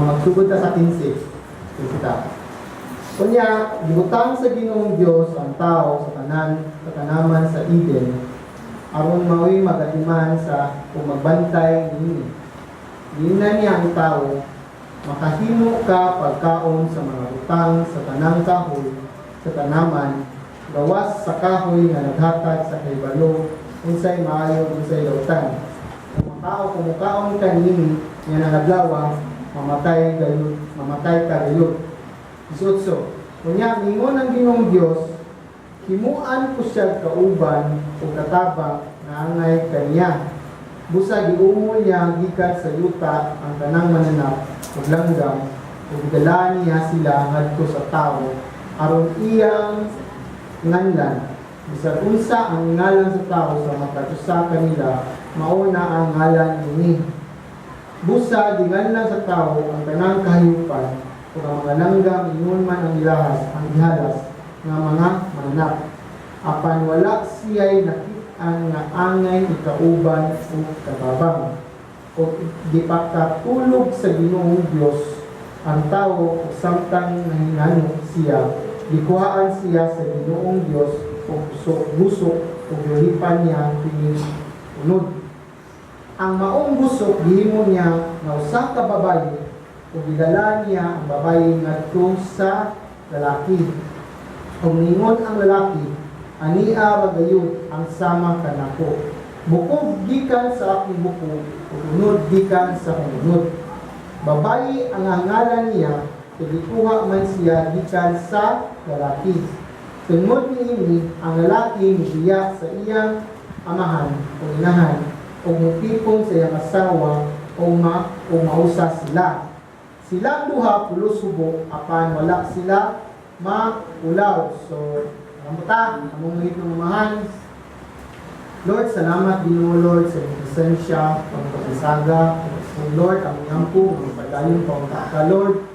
Magsugod ta sa 15. Kita. Kunya, gibutang sa Ginoong Dios ang tao sa tanaman sa Eden aron mao'y magatiman sa kung magbantay niini. Giingnan niya ang tao, makahimo ka pagkaon sa mga butang sa tanang kahoy sa tanaman, gawas sa kahoy nga naghatag sa kaybalo, unsay maayo unsay lautan. Kung makao kumukaon ka niini, nga nangadlaw, mamatay ka gayud. 18. Kunya mingon ang Ginoong Dios, himuan ko siya kauban o katabang na angay kaniya. Busa giumol niya gikan sa yuta ang tanang mananap ug langgam ug dala niya sila ngadto sa tawo aron iyang nganlan. Bisan unsa ang ngalan sa tawo sa makatusa kanila, mao na ang ngalan ini. Busa dinganlan sa tawo ang tanang kahayupan kung ang mga langgam ingon man ang ihalas nga mga mananap. Apan wala siya'y nakit-an nga angay ikauban o kababang. O di pa katulog sa Ginoong Diyos ang tao o samtang nahinano siya, dikuhaan siya sa Ginoong Diyos o busok o yuhipan niya pining unod. Ang maong busok gihimo niya nga usa ka babayi o gidala niya ang babayi ngadto sa lalaki. Kung ningon ang lalaki, ania magayon ang sama kanako. Bukog gikan sa aking buko, o unod gikan sa unod. Babayi ang ngalan niya, tulikuha man siya gikan sa lalaki. Tungod niini, ang lalaki niya sa iyang amahan o inahan, o mupipon sa iyang asawa, o mausa sila. Silang duha pulusubo, apan wala sila maulaw. So, ramuta, among itong umahan. Lord, salamat Ginoo Lord sa iyong presensya, pagpapasaga. Lord, ang iyampo, ang padayon pa Lord.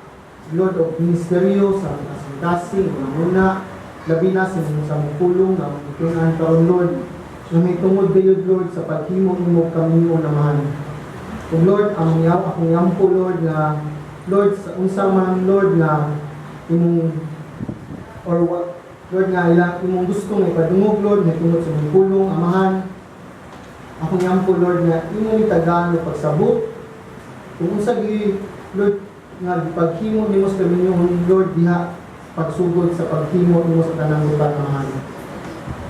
Lord of Ministeryo, sa kasing-kasing, muna, labi na sa mga pulong, ang itunan taon Lord. Na may tungod kayo Lord sa paghimong mo kami o naman. Kung Lord, akong iyampo Lord na Lord, sa unsa man Lord na imong or what Lord nga ilang imong gustong ipadungog Lord nga tungod sa imong pulong amahan. Ako yampo Lord nga imong itagaan o pagsabot. Kung unsa gi Lord nga paghimo nimo sa kami Lord diha pagsugod sa paghimo nimo sa tanang lupa amahan.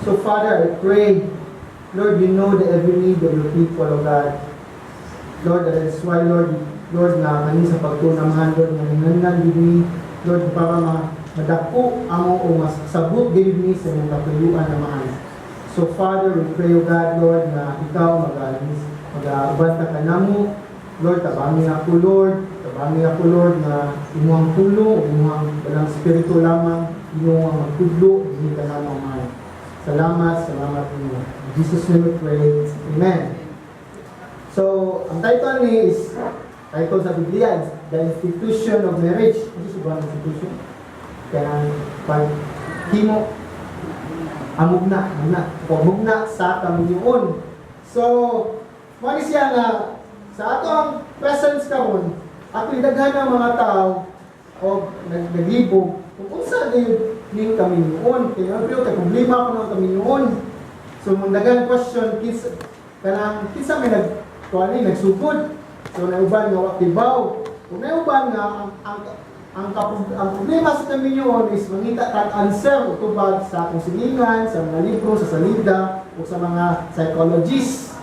So Father, I pray Lord, you know the every need of your people, O God. Lord, that is why Lord nga kani sa pagtunamahan Lord nga nanganan gid Lord para madako amo o masabot gid ni sa imong katuyuan na mahal. So Father, we pray O God Lord na ikaw mag-uban ka kanamo Lord, tabangi ako Lord na imong tulong imong dalang espiritu lamang imong magtudlo dinhi kanamo mahal. Salamat ninyo. In Jesus name we pray. Amen. So, ang title ni is title sa Biblia is The Institution of Marriage. Ano siya ba ang institution? Kaya paghimo mugna sa kaminyoon. So, mali siya nga sa atong presence karon, ato idaghan ng mga tao o naglibog kung unsa ning kaminyoon. Kaya pero kay problema ko ng kaminyoon. So, mundagan question kinsa may nagsugod. So, nauban nga wakibaw. Kung nauban nga, ang problema sa kaminyoon is mangita tag answer utubag sa akong silingan, sa mga libro, sa salida, o sa mga psychologists.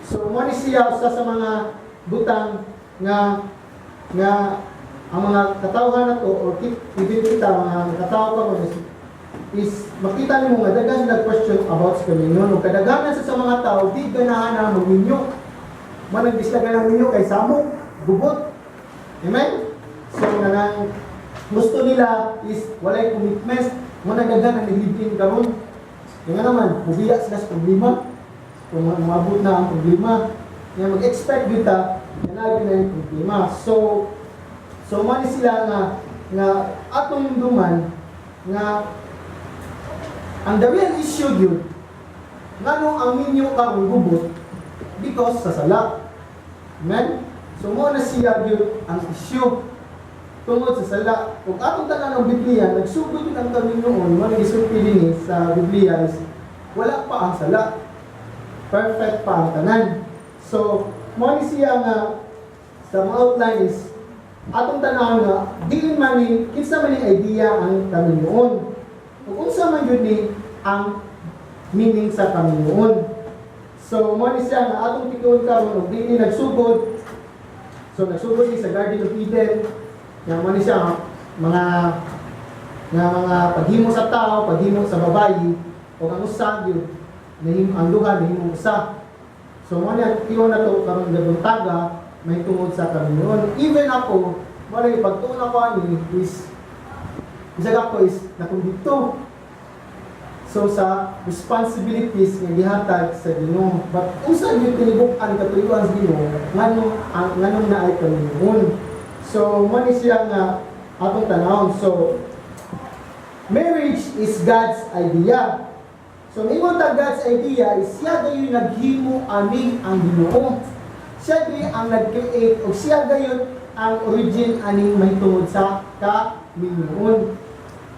So, mo ni siya sa mga butang nga ang mga katawhan na to, or even kita, mga katawhan ko is makita nimo nga daghan sila question about sa kaminyoon. O kadaghanan sa mga tao, di ganahan na magminyo. Managbislagan ang minyo kay samok, gubot. Amen? So, nanang gusto nila is walay commitment. Muna dagan ang nilibin karon. Kaya nga naman, bubiya sila sa problema. Kung umabot na ang problema, kaya mag-expect dito, yanagin na yung problema. So mani sila nga atong duman, nga ang the real issue yun, nga nung ang minyo karong gubot, because sa sala. Amen? So mo na siya yun ang issue. tungod sa sala. Kung atong tanan ng Biblia, nagsugod yun ang kami noon, mga gisulti din sa Biblia is, wala pa ang sala. Perfect pa ang tanan. So, mo ni siya nga, sa mga outline is, atong tanaw nga, di man ni, kinsa man ni idea ang kami noon. Kung unsa man yun ni, ang meaning sa kami noon. So, mo ni siya nga, atong tikuon karon og di nagsugod. So, nagsugod ni sa Garden of Eden. Nga mo ni siya, mga paghimo sa tao, paghimo sa babayi, o ang usa yun, ang duha, nahimo usa. So, mo niya, tiyon na to, karon gabuntaga, may tungod sa kami noon. Even ako, wala yung pagtuon ako ani is, isag ako is, nakundito. So, sa responsibilities nga gihatag sa Ginoo. But, unsa yung tinibukan katuyuan sa Ginoo, nganong na ay kami noon. So, mani siya nga atong tanawon. So, marriage is God's idea. So, ngayon ta God's idea is siya gayon naghimo ani ang Ginoo. Siya gayon ang nag-create o siya gayon ang origin aning mahitungod sa kaminuon.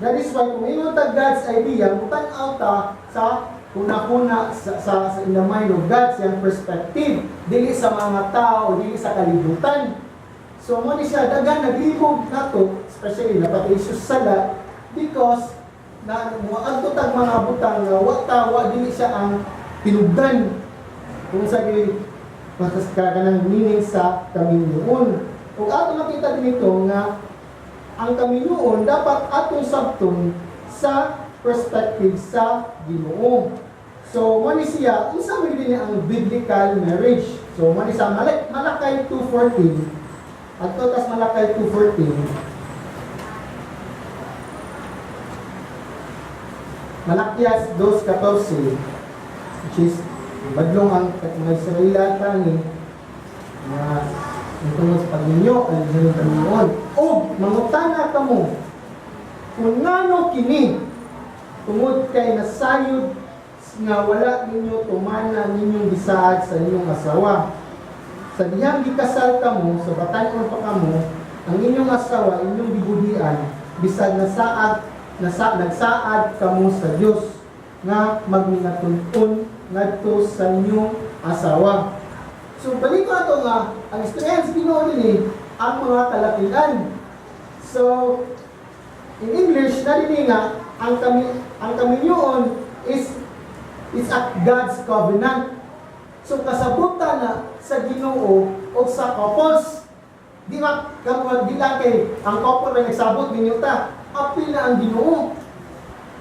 That is why kung ngayon ta God's idea, mutan-aw ta sa kuna-kuna sa in the mind of God, siyang perspective, dili sa mga tao, dili sa kalibutan. So, mo ni siya, dagan naglibog na to, especially napatay Jesus sala, because na muadto tag mga butang nga wa dili siya ang tinugdan kung sa kanang meaning sa kaminuon. Kung ato makita dito nga ang kaminuon dapat atong sabton sa perspective sa Ginoo. So mo ni siya unsa man din ang biblical marriage. So mo ni sa Malakay 2:14 adto tas Malakay 2:14 Malakias 2:14, which is badlong ang mga Israelita tani na tungod sa pagninyo ay dinhi kaminuon. O mangutana kamo kung ngano kini tungod kay nasayod nga wala ninyo tumana ninyong gisaad sa inyong asawa. Sa dihang gikasal kamo, sa batan-on pa kamo, ang inyong asawa, inyong gibuhian, bisag nagsaad kamo sa Dios nga magmingatun-on ngadto sa inyong asawa. So balik ko ato nga ang experience Ginoo dinhi ang mga kalakihan. So in English na dinhi nga ang kaminyoon is a God's covenant. So kasabutan na sa Ginoo o sa couples. Di ba di lang kay ang couple na nagsabot ninyo ta, apil na ang Ginoo.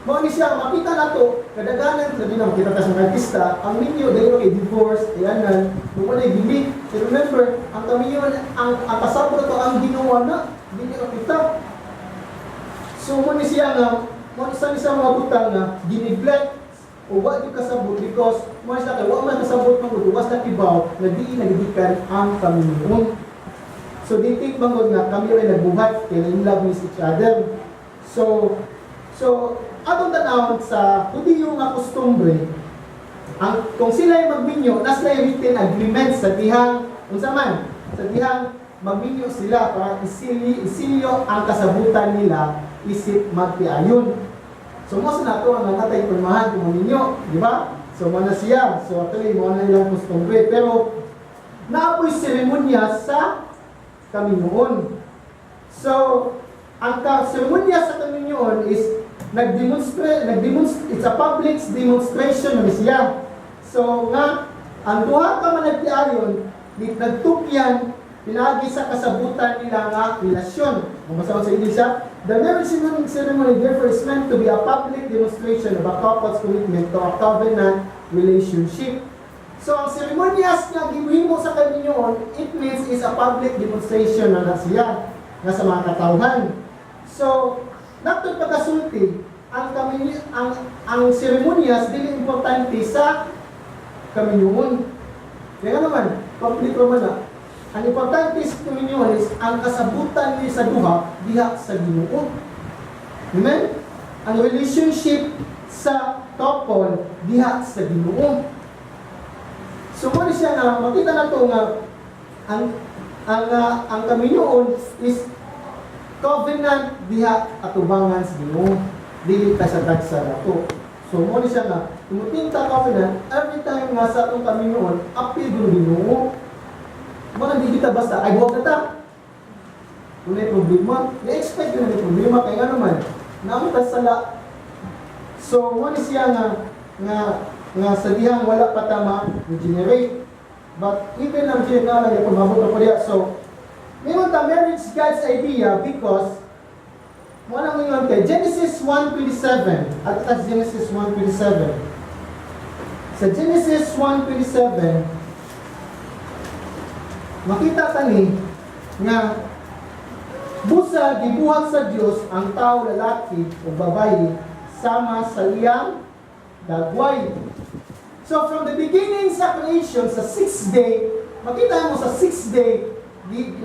Mo ni siya makita nato kadaganan sabi na makita ta sa artista ang minyo dayon kay divorce ayan mo na gili. Remember ang kaminyo ang kasabot to ang Ginoo na dili kita. So mo ni siya nga mo sa mga butang na gineglect o wa di kasabot because mo siya kay wa man kasabot man was na tibaw na di nagigikan ang kaminyo. So di think bangod nga kami ray nagbuhat kay in love with each other. So atong tanawon sa Hudiyo nga kustumbre, kung sila ay magminyo, nasa written agreement sa dihang, unsa man, sa dihang magminyo sila para isilyo ang kasabutan nila isip magtiayon. So mo sa nato ang natay permahan kung maminyo, di ba? So mo na siya. So actually mo na ilang kustumbre, pero naapoy seremonya sa kaminuon. So ang seremonya sa kaminuon is it's a public demonstration na siya. So nga, ang duha ka man nagtiayon, nagtukyan, pinagi sa kasabutan nila nga relasyon. Kung masawag sa English the marriage ceremony therefore is meant to be a public demonstration of a couple's commitment to a covenant relationship. So ang seremonyas nga gibuhimo sa kaminyoon, it means is a public demonstration na siya nga sa mga katawhan. So nato pagkasulti, ang seremonyas dili importante sa kaminyoon. Kaya naman, public naman na. Ang importante sa kaminyoon is ang kasabutan niya sa duha diha sa Ginoo. Amen? Ang relationship sa couple diha sa Ginoo. So mo siya na makita nato nga ang kaminyoon is covenant diha atubangan sa Ginoo, dili ta sa tagsa nato. So mo ni siya nga tumutinta covenant every time nga sa atong Panginoon apil yung Ginoo. Mo nang di kita basta ay buwag na ta. Kung may problema, na-expect yun may problema kaya nga naman naamit ta sala. So mo ni siya nga sa dihang wala pa tama regenerate. But even ang general ay pumabot pa diya. So ngayon ta marriage God's idea because wala mo yun kay Genesis 1:27 at sa Genesis 1:27. Sa Genesis 1:27 makita tani nga busa gibuhat sa Dios ang tao lalaki o babae sama sa iyang dagway. So from the beginning sa creation sa 6th day, makita mo sa 6th day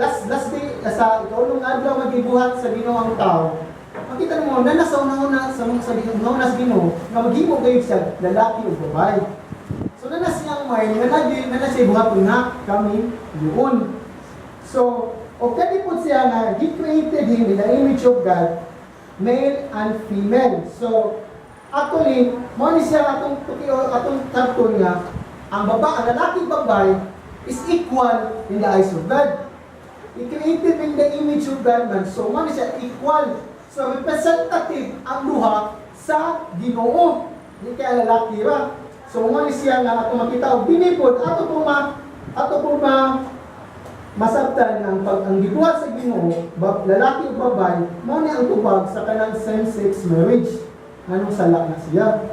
last day sa ikaulong adlaw magibuhat sa Ginoo ang tao. Makita mo na nasa una sa una sa Ginoo nga maghimo kayo siya lalaki o babae. So na siyang mind na siya buhat na kami yun. So okay po siya nga He created him in the image of God, male and female. So actually mo ni siya atong karton nga ang lalaki babae is equal in the eyes of God. He created in the image of God man. So, man siya equal. So, representative ang duha sa Ginoo. Hindi kaya lalaki ra. So, man siya nga ato makita og binipod ato po masabtan ang gibuhat sa Ginoo, lalaki ug babae, mao ni ang tubag sa kanang same-sex marriage. Nganong sala na siya.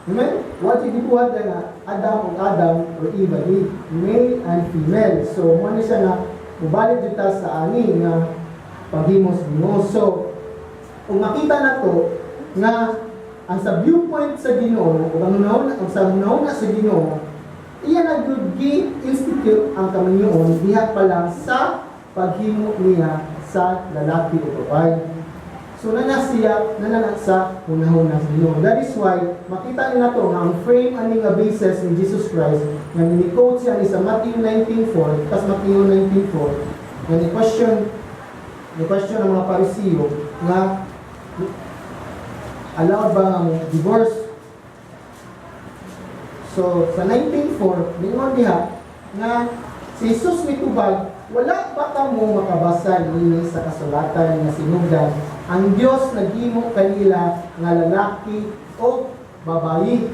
Amen? What gibuhat nga Adam or Eva, male and female. So, man siya nga mubalik dito sa ani nga paghimos Ginoo. So, kung makita na to nga ang sa viewpoint sa Ginoo o ang sa nauna sa Ginoo, iya na good institute ang kaminyoon diha pa lang sa paghimo niya sa lalaki o babae. So nana sa hunahuna sa Ginoo. That is why makita niyo na to nga ang frame ani nga basis ni Jesus Christ nga ni-quote siya ni sa Matthew 19:4 tas Matthew 19:4 nga ni-question ang mga Pariseo nga allowed ba nga mo divorce. So sa 19:4 ningon diha nga si Jesus mitubag wala ba kamo makabasa niini sa kasulatan nga sinugdan ang Dios naghimo kanila nga lalaki o babayi.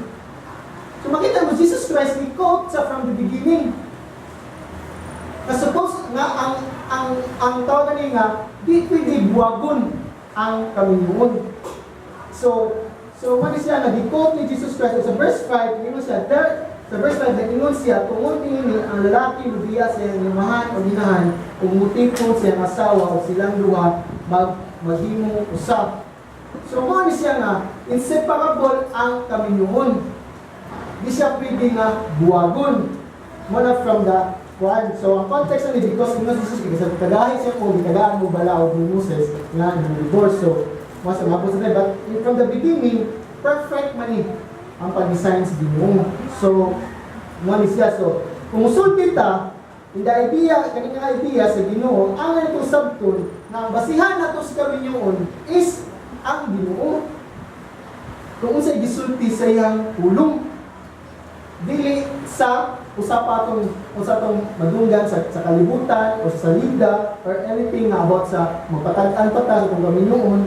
So makita mo Jesus Christ ni-quote sa from the beginning. Suppose nga ang tawag ni nga di pwede buwagon ang kaminyoon. So what is siya nag-quote ni Jesus Christ sa verse 5, ingon siya sa verse 5 nag-ingon siya tungod niini ang lalaki lubiya sa iyang imahan o ginahan kung mutipon sa iyang asawa o silang duha maghimong usab. So mo ni siya nga inseparable ang kaminyoon. Di siya pwede nga buwagon. Mo na from the one. So ang context ni because ingon Jesus kasi kagahi siya mo gitagaan mo bala og ni Moses nga divorce. So mas mapos na but from the beginning perfect man ni ang pag-design sa Ginoo. So mo ni siya so kung usulti ta in the idea kanina idea sa Ginoo ang ito sabton na ang basihan nato sa kaminyoon is ang Ginoo. Kung unsay gisulti sa iyang pulong dili sa usapatong madunggan sa kalibutan o sa salida or anything na about sa magpatag-an patag kung kaminyoon.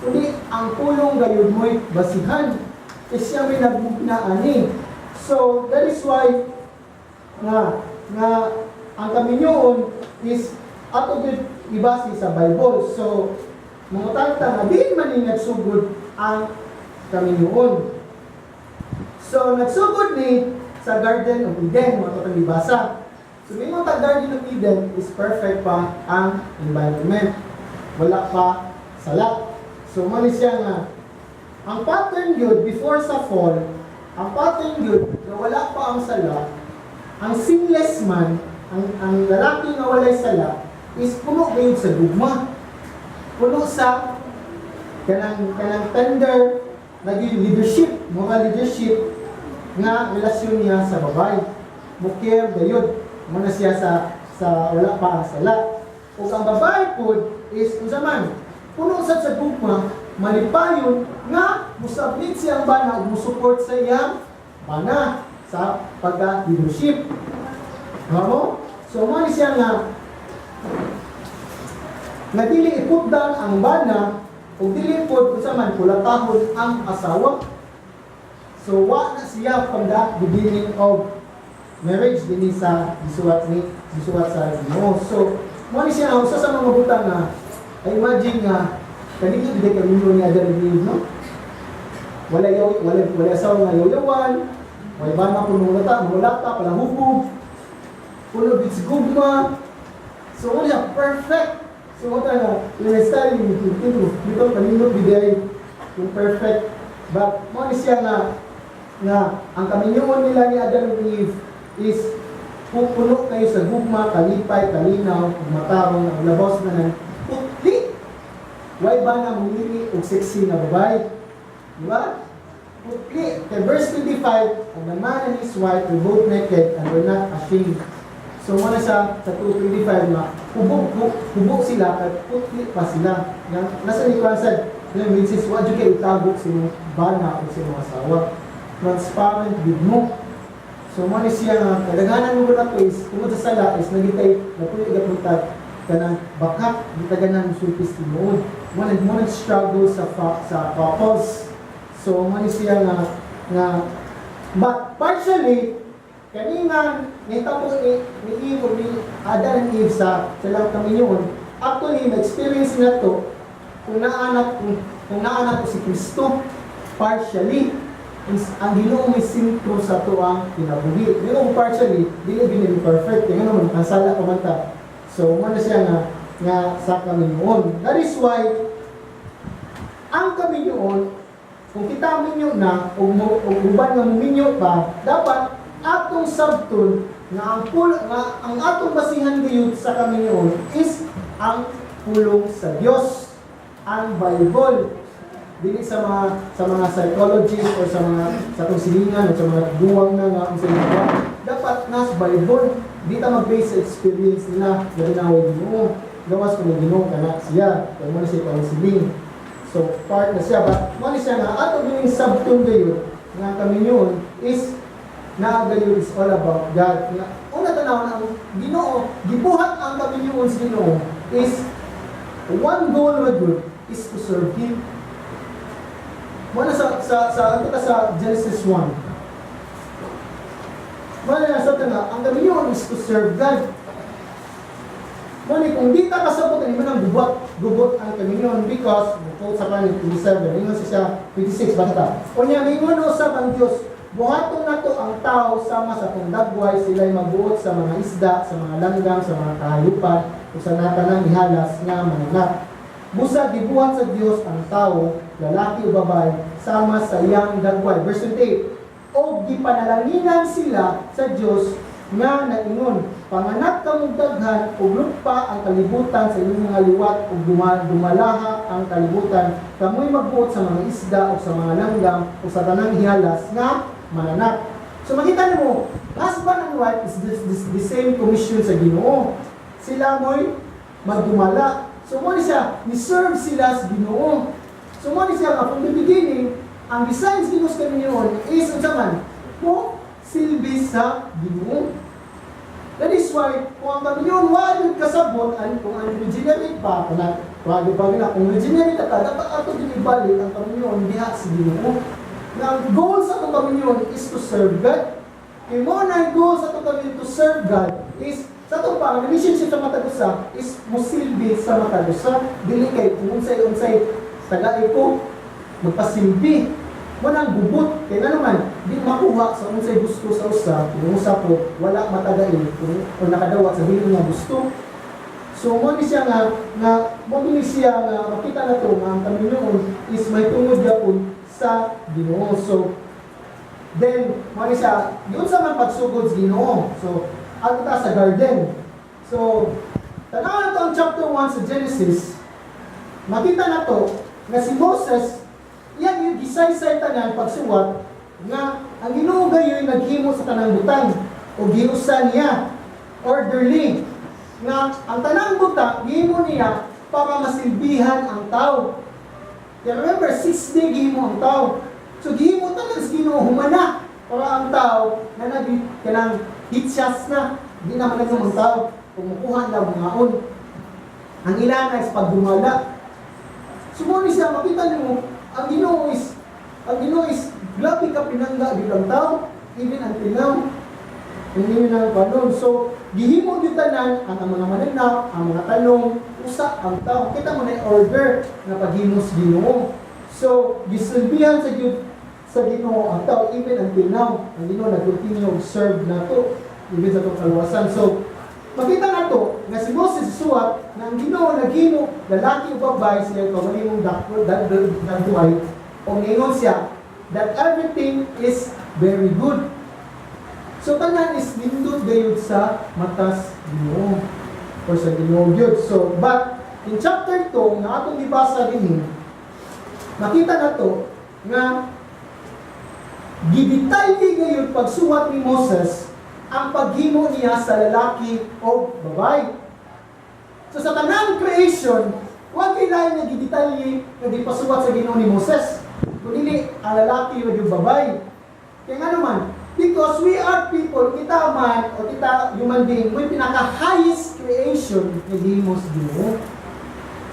Kundi ang pulong gayud mo'y basihan is siya may nagbugna ani. So that is why nga ang kaminyoon is ato gid ibase sa Bible. So mangutang ta nga diin man ni nagsugod ang kaminyoon. So nagsugod ni sa Garden of Eden, mga itong ibasa. So may mga Garden of Eden is perfect pa ang environment. Wala pa sala. So mali siya nga, ang pattern yun, before sa fall, ang pattern yun, na wala pa ang sala, ang sinless man, ang lalaki na walay sala, is puno kayo sa gugma. Puno sa kanang tender, naging leadership, mga leadership, nga relasyon niya sa babae. Mukir, gayod, muna siya sa wala pa ang sala. ug ang babae pod is unsa man puno sad sa gugma, malipayon nga musabit siyang bana ug musupport sa iyang bana sa pagka-leadership. Ano? So mo ni siya nga dili iputdan ang bana ug dili pod unsa man kulatahon ang asawa. So wa na siya from the beginning of marriage dinhi sa gisuwat sa Ginoo. So mo ni siya usa sa mga butang nga I imagine nga kanino gid kay minyo ni Adam and Eve, no? Wala asawa nga yaw-yawan, may bana puno mulata pala hubog, puno bits gugma. So mo niya perfect. So what na study dito kanino gid yung perfect. But mo ni siya nga ang kaminyoon nila ni Adam and Eve is pupuno kayo sa gugma, kalipay, kalinaw, matarong, ang labos na ng putli. Why ba na mumili og sexy na babae? Diba? Putli. Kay verse 25, and the man and his wife were both naked and were not ashamed. So muna sa 2:25 na hubog sila at putli pa sila. Nasa likwasan, yung misis, wad yung kayo itagok sino bana o sino asawa. Transparent with mo. So mo ni siya nga kadaghanan mo na is tungod sa sala is nagitay napuyo gapuntag kanang bakak gitaganan sulpis tinuod mo struggle sa couples. So mo ni siya nga but partially kanina nitapos ni Eve ni Adam and Eve sa silang kaminyon actually na-experience na to kung naanak ko si Kristo partially is ang Ginoo may sintro sa to ang kinabuhi. Yung partially, dili binili perfect. Yung naman, ang sala ko man ta. So, muna siya nga sa kaminyoon. That is why, ang kaminyoon, kung kita minyo na, o uban nga muminyo pa, dapat atong sabton nga ang atong basihan gayud sa kaminyoon is ang pulong sa Dios, ang Bible. Dili sa mga psychologists or sa itong silingan o sa mga duwang na nga ang sa iba. Dapat nas Bible. Di ta mag-base sa experience nila na ginaway Ginoo. Gawas ko na Ginoo kana siya. Kaya mo na siya itong siling. So, part na siya. But mo na siya nga ato yung sabtong gayon nga kami yun is gayon is all about God. Una tanaw na ang Ginoo, gibuhat ang kami yun sa Ginoo is one goal with God is to serve Him. Muna sa Genesis 1. Muna nasa nga, ang kaminyoon is to serve God. Muna kung di ka kasabot, hindi mo nang gubot ang kaminyoon because, quote sa kanin 27, ingon siya 26, basta. O niya, ingon usap ang Diyos, buhaton na to ang tao sama sa kong dagway, sila'y mabuot sa mga isda, sa mga langgam, sa mga kahayupan, o sa natanang ihalas nga mananap. Busa gibuhat sa Dios ang tao, lalaki o babae, sama sa iyang dagway. Verse 28, o gipanalanginan sila sa Dios nga naingon, panganak kamong daghan ug lupa ang kalibutan sa inyong mga liwat ug dumalaha ang kalibutan, kamoy magbuot sa mga isda o sa mga langgam o sa tanang hihalas nga mananap. So makita nimo, husband and wife is the same commission sa Ginoo. Sila mo'y magdumala. So mo ni siya, ni-serve sila sa Ginoo. So mo ni siya, from the beginning, ang design sa Ginoo sa Ginoo is, unsa man, mo silbi sa Ginoo. That is why, kung ang Ginoo wala kasabot, kung ang regenerate pa, kung regenerate ka, dapat ato din ibalik ang Ginoo diha sa Ginoo. Na ang goal sa itong Ginoo is to serve God. Kaya mo na ang goal sa itong Ginoo to serve God is sa ito pa, ang relationship sa matagusa is musilbi sa matagusa. Dili kay kung unsay tagay ko, magpasilbi. Munang gubot. Kaya na naman, di makuha sa unsay gusto sa usa, kung usa po, wala matagay, kung nakadawa sa dili nga gusto. So, mo ni siya nga makita na ito, nga ang Panginoon is may tungod yapon sa Ginoo. So, then, mo ni siya, yun sa man pagsugod sa Ginoo. So, ato ta sa garden. So, tanaw na ito ang chapter 1 sa Genesis. Makita na to na si Moses, yan yung gisaysay tanan pagsuwat nga ang Ginoo gayoy naghimo sa tanang butang o giusa niya orderly. nga ang tanang buta gihimo niya para masilbihan ang tao. Kaya remember, 6 day gihimo ang tao. So gihimo tanan sa Ginoo humana para ang tao na kanang hitchas na, di na man ang tao kumukuha lang ngaon. Ang ilana is pagdumala. Sumuni siya, makita niyo, ang Ginoo is grabe ka pinangga bilang tao, even until now. Hindi na panon. So, gihimo yung tanan, ang mga mananap, ang mga tanong, usa ang tao. Kita mo na yung order na paghimos Ginoo. So, gisilbihan sa Ginoo ang tao, even until now. Ang Ginoo nag-continue serve na to, even sa itong kaluwasan. So, makita na to, na si Moses suwat, na ang Ginoo naghimo, lalaki o babae siya, kamalimong dagduay, o ngayon siya, that everything is very good. So, tanan is nindot gayud sa matas Ginoo or sa Ginoo gyud. So, but in chapter 2 nga atong gibasa dinhi, makita na to nga gidetay gayud pagsuwat ni Moses ang paghimo niya sa lalaki o babae. So, sa tanang creation, huwag kailangan nga gidetay nga gipasuwat sa Ginoo ni Moses. Kundi ang lalaki o yung babae. Kaya nga naman, because we are people, kita man, o kita human being, may pinaka-highest creation na gihimo sa Ginoo.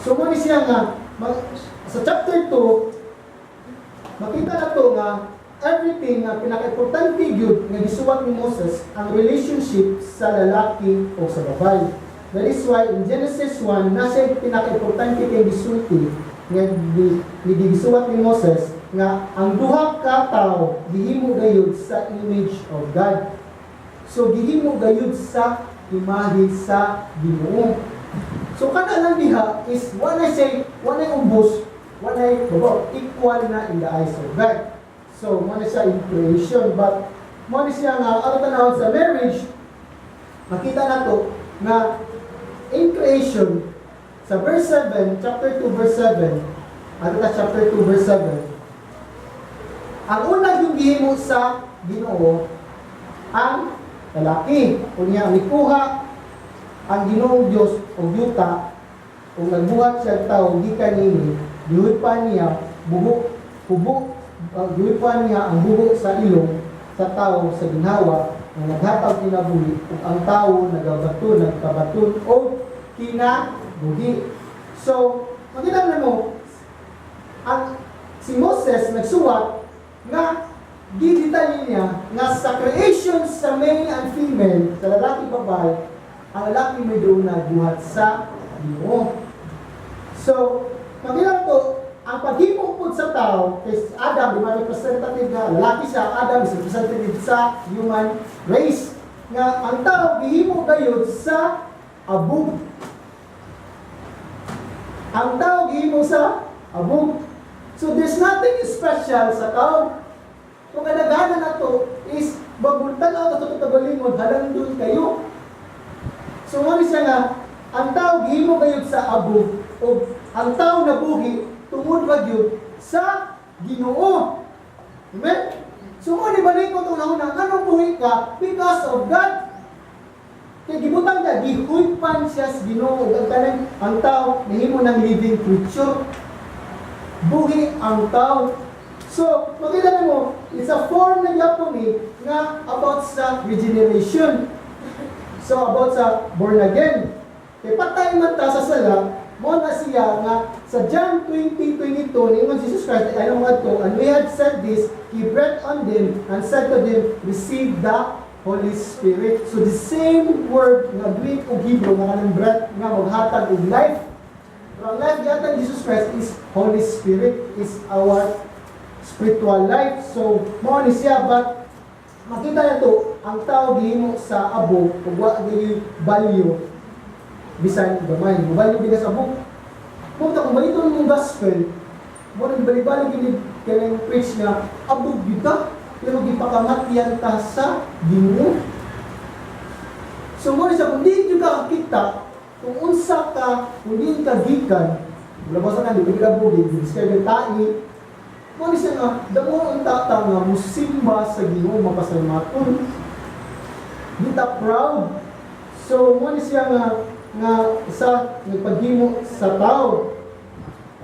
So, muna siya nga, sa chapter 2, makita na to nga, everything na pinaka-importante gyud nga gisuwat ni Moses, ang relationship sa lalaki o sa babae. That is why, in Genesis 1, nasa pinaka-importante kay gisulti, nga gisuwat ni Moses, nga ang duha ka tawo gihimo gayud sa image of God. So gihimo gayud sa imahe sa Ginoo. So kada lang diha is one ay ubos, one ay equal na in the eyes of God. So mo na siya in creation, but mo na siya nga ang tanawon sa marriage, makita nato nga in creation sa verse 7, chapter 2 verse 7, at chapter 2 verse 7. Ang una yung gihimo sa Ginoo, ang lalaki. Kunya, ikuha ang Ginoong Diyos o yuta, kung nagbuhat siya tao, gikan nini, gihupan niya, gihupan niya ang buhok sa ilong sa tao sa ginhawa, na naghatag kinabuhi, kung ang tao nagkabaton o kinabuhi. So, makita na mo, si Moses nagsuwat, nga gidetay niya nga sa creation sa male and female, sa lalaki babae, ang lalaki may doon na buhat sa Ginoo. So, makita to, ang paghimo po sa tao, kay Adam, di ba representative na lalaki siya, Adam is representative sa human race. Nga ang tao gihimo gayud sa abog. Ang tao gihimo sa abog. So there's nothing special sa tao. Kung kadaghanan na to is bagultan o tatabalingod, halandun kayo. So nga siya nga, ang tao gihimo gayud sa abog o ang tao nabuhi tungod gyud sa Ginoo. Amen? So mo ni balik ko itong naunang, anong buhi ka? Because of God. Kaya gibutang ka, gihuypan siya sa Ginoo. Ang tao, nahimo ng living creature. Buhi ang tao. So, makita mo, it's a form na yapon nga about sa regeneration. So, about sa born again. Kaya patay man ta sa sala, mo na siya nga sa John 20:22, ningon Jesus Christ, ay ano nga to, and we had said this, He breathed on them and said to them, receive the Holy Spirit. So, the same word nga Greek o Hebrew nga kanang breath nga maghatag og life. Pero ang life yata Jesus Christ is Holy Spirit, is our spiritual life. So, mo ni siya, but makita na to, ang tao gihimo sa abo, ug wa gyud value bisan gamay. Value bigas abo. Kung ta kung balito ng gospel, mo rin balik-balik gid kanang preach nga abo gyud ta, pero gipakamatyan ta sa Ginoo. So mo ni siya, kung di gyud ka kita, kung unsa ka, kung di ka gikan, wala ba sa kan di ka bugi, discover ta'i. Mo ni siya nga, damo ang tata nga musimba sa Ginoo, mapasalamat. Di ta proud. So mo ni siya nga, nga sa nagpaghimo sa tao.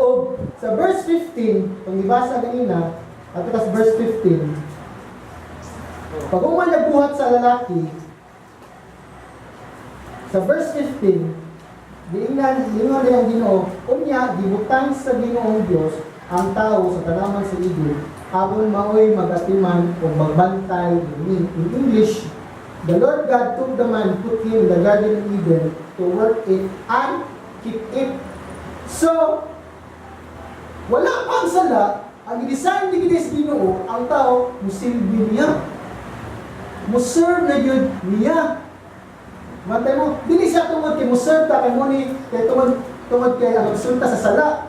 O sa verse 15, kung ibasa kanina, at sa verse 15, pag uman nagbuhat sa lalaki, sa verse 15, diingnan ang Ginoo, unya gibutang sa Ginoong Dios ang tao sa tanaman sa Eden, aron maoy magatiman o magbantay din. In English, the Lord God took the man, put him in the Garden of Eden to work it and keep it. So, wala pang sala, ang i-design ni Gides Ginoo, ang tao, musilbi niya. Muserve na yun niya. Mantay mo, dili siya tungod kay muserve ka, kay mo ni, kay tungod kay ang resulta sa sala.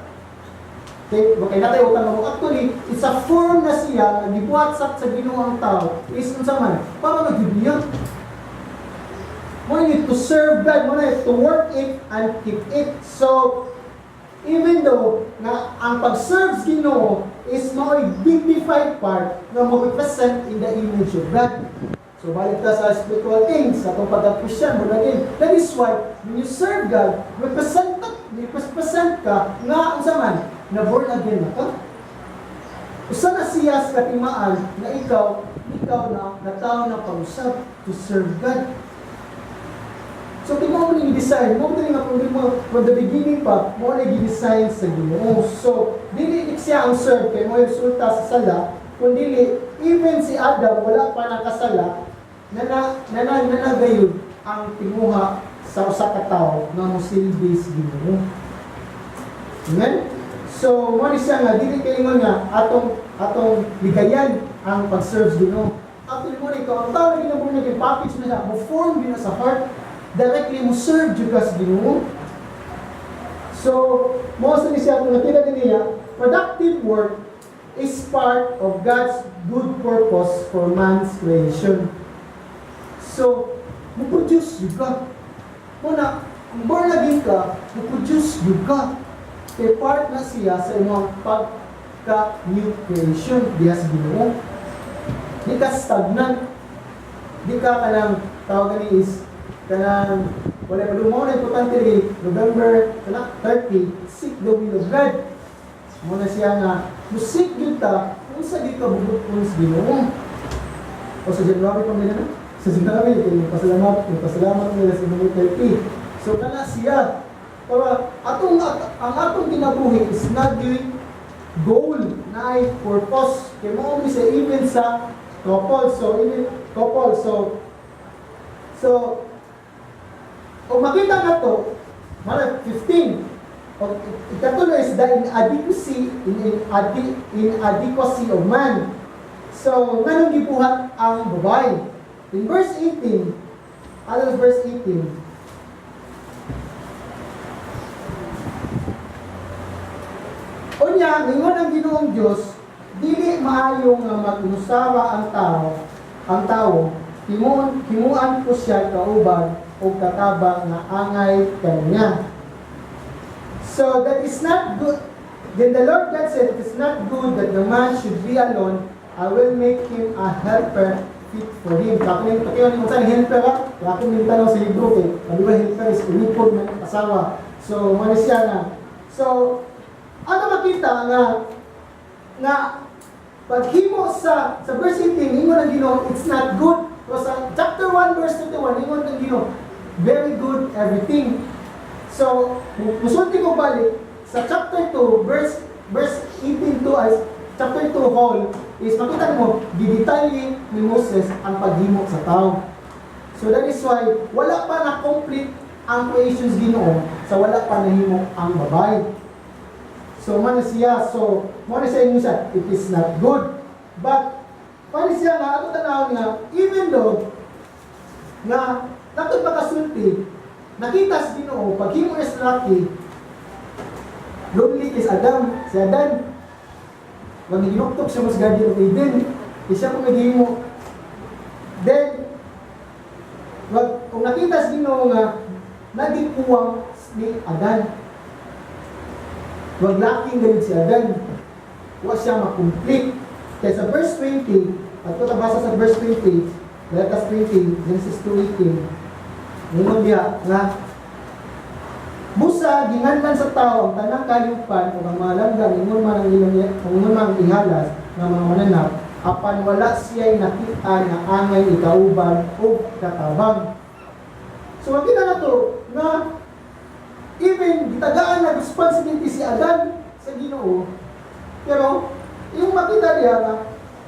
Okay, natay utang mo. Actually, it's a form na siya, na gibuhat sa Ginoo ang tao, is unsa man, para magbibiyak. Mo need to serve God, mo need to work it and keep it. So, even though na ang pag-serve Ginoo is more dignified part na mo-represent in the image of God. So, balik ta sa spiritual things, sa itong pagka-Christian, that is why, when you serve God, represent ka nga unsa man na born again na ka. Usa na siya sa katimaan na ikaw na tao na pag-usap to serve God. So, kung mo yung design, mo nga from the beginning pa, mo na i-design sa Ginoo. So, dili siya ang serve, kaya mo yung resulta sa sala, kundi even si Adam, wala pa nakasala, nanagayod ang tinguha sa usa ka tawo nga mosilbi sa Ginoo. Amen? So, mo ni siya nga, dili kaingon nga, atong ligayan ang pag-serve sa Ginoo. Actually mo ikaw, ang tao na ginabong na package na siya, mo-form din na sa heart, directly mo serve Diyos sa Ginoo. So, mo sa siya kung nakita niya, productive work is part of God's good purpose for man's creation. So, mo-produce yun ka. Muna, kung born again ka, mo-produce yun ka. Kaya part na siya sa imong pagka-new creation diya sa Ginoo. Di ka stagnant. Di ka kanang tawagan ni is kanang wala pa lumaw na importante rin November 30, seek the will of God. Muna siya nga, musik yun ta, kung sa di ka bubot kung sa Ginoo. O sa January pa nila na? Sa January, yung pasalamat nila sa November 30. So, kana siya. Pero, ang atong kinabuhi is not the goal na ay purpose. Kaya mo siya even sa couple. So, kung makita na to, 15. Ikatuloy is the inadequacy of man. So, nganong gibuhat ang babae? In verse 18, alam verse 18, unya, ningon ang Ginoong Diyos, dili maayo nga mag-usawa ang tao, himuan ko siya kauban o katabang na angay kanya. So that is not good. Then the Lord God said, it is not good that the man should be alone. I will make him a helper fit for him. Kakunin, pakiyon kung saan helper ha? Kakunin yung tanong sa libro eh. Sabi ba helper is unipod ng asawa. So, manis siya na. So, ano makita nga paghimo sa verse 18, hingon ang Ginoo, it's not good. So sa chapter 1, verse 21, hingon ang Ginoo, very good everything. So, musulti ko balik, sa chapter 2, verse 18 to as chapter 2 whole, is makita mo, didetalye ni Moses ang paghimo sa tao. So that is why, wala pa na-complete ang creations Ginoo sa wala pa nahimo ang babae. So, man siya, inyo siya, it is not good. But, man siya nga, ato tanawin nga, even though, nga, natod makasulti, nakita sa Ginoo, paghimo is lucky, lonely is Adam, si Adam, wag ginuktok siya mas Garden of Eden, siya kung naghimo. Then, kung nakita sa Ginoo nga, naging uwang ni Adan. Wag laking ganyan si Adan. Huwag siya makomplete. Kaya sa verse 20, at ito basa sa verse 20, Leviticus 20, Genesis 2:18, ngayon diya nga, Busa, ginganlan sa tao ang tanang kayupan o ang mga langgang ingon man ang ingon man ang ihalas ng mga mananap apan wala siya'y nakita na angay ikauban o katabang. So makita na to na even gitagaan na responsibility si Adan sa Ginoo, pero yung makita niya na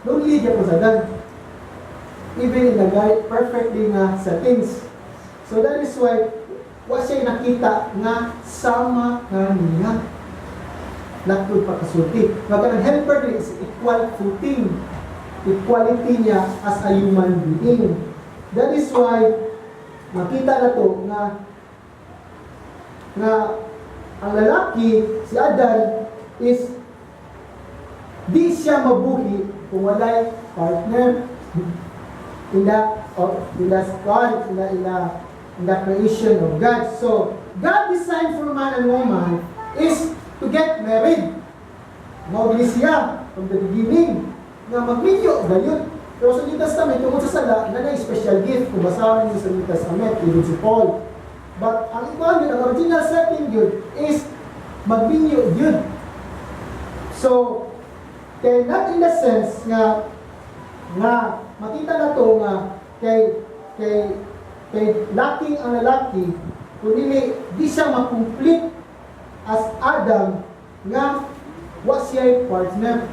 lonely niya po sa Adan. Even in the perfectly nga settings. So that is why wa siya nakita nga sama niya. Laktod pa kasulti. Magkanang helper is equal footing. Equality niya as a human being. That is why makita na to nga ang lalaki, si Adan, is di siya mabuhi kung walay partner in the creation of God. So, God designed for man and woman is to get married. Mawagli siya from the beginning na magminyo, gayon. Pero sa New Testament, tungkol sa sala, na special gift kung basahan niyo sa New Testament, even si Paul. But ang ikuan yun, ang original setting yun, is magminyo yun. So, kaya not in the sense nga makita na to nga kay lacking ang lalaki, kundi di siya makomplete as Adam nga wa siya partner.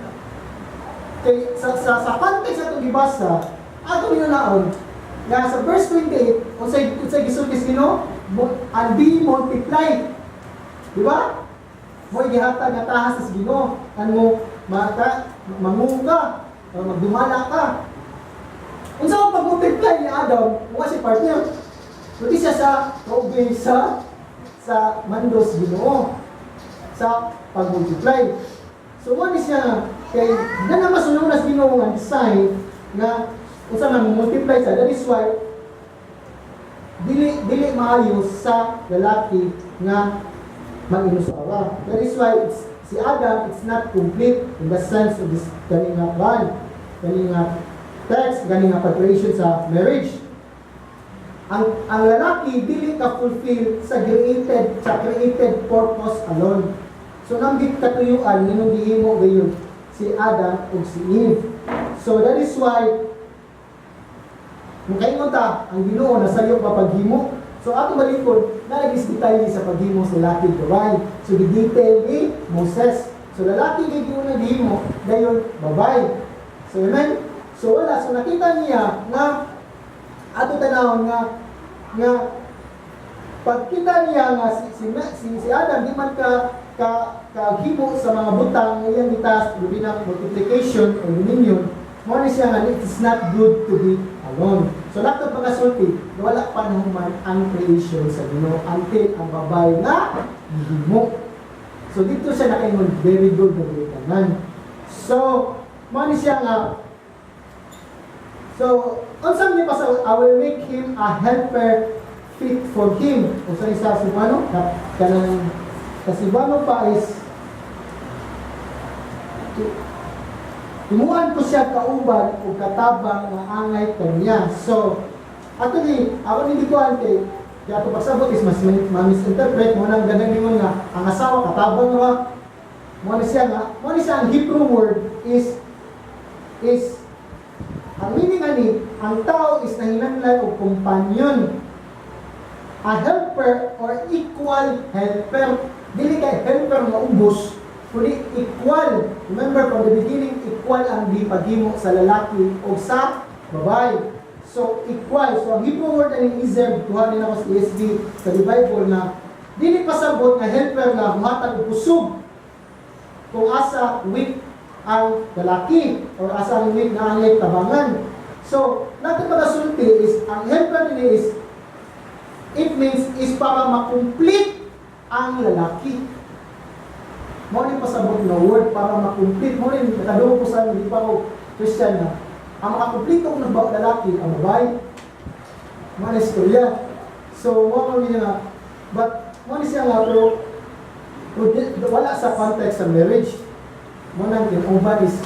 Kay sa context atong gibasa, atong hinaon nga sa verse 28, unsay gisulti sino? And be multiplied. Di ba? Mo gihatag nga tahas sa Ginoo, kanmo mangunga, magdumala ka. Unsa ang pag-multiply ni Adam, wa siya partner. Kundi siya sa obey sa mandos Ginoo sa pag-multiply. So mo ni siya kay na masunod na Ginoo nga design nga unsa man multiply sa. That is why dili maayo sa lalaki nga mag-inusawa. That is why si Adam, it's not complete in the sense of this ganing nga text, ganing nga preparation sa marriage. Ang lalaki dili ka fulfill sa created purpose alone. So nambit katuyuan nganong gihimo gayon si Adam ug si Eve. So that is why mukaingon ta ang Ginoo nasayo pa paghimo. So ato malikod na nag-detail sa paghimo sa lalaki babae. So gi-detail ni Moses. So lalaki kay Ginoo gihimo dayon babae. So amen. So wala, so nakita niya na ato tanawon nga pagkita niya nga si Adam di man kahimo sa mga butang ngayon itas binang multiplication o dominion, mo ni siya nga it's not good to be alone. So lahat ng pagkasulti, wala pa naman ang creation sa Ginoo until ang babae na gihimo. So dito siya nakaingon very good na gitanan. So mo ni siya nga so, unsa niya pa sa I will make him a helper fit for him. Unsa ni sa Subano? Kanang kasibano pa is tumuan ko siya kauban o katabang nga angay kanya. So, ato ni, ako hindi ko ante, kaya ito pagsabot is mas ma-misinterpret mo nang ganang ningon nga, ang asawa katabang nga, mo ni siya ang Hebrew word is ang meaning ani, ang tao is nahinanglan o companion. A helper or equal helper. Dili kay helper nga ubos, kundi equal. Remember from the beginning, equal ang gipaghimo sa lalaki o sa babae. So equal. So ang Hebrew word ani izer, kuhanin ako sa ESV sa Bible na dili pasabot nga helper nga huhatag og kusog kung asa weak ang lalaki or asa ang weak na angay tabangan. So, natin pagkasulti is, ang helper nila is, it means is para makomplete ang lalaki. Mo rin pasabot na word para makomplete. Mo rin, nakadungo ko sa hindi pa ako Christian na, ang makakomplete ko ng lalaki, ang babae. Mo rin istorya. So, mo rin nga, but, mo rin siya nga, pero wala sa context sa marriage. Mo nang kinuban is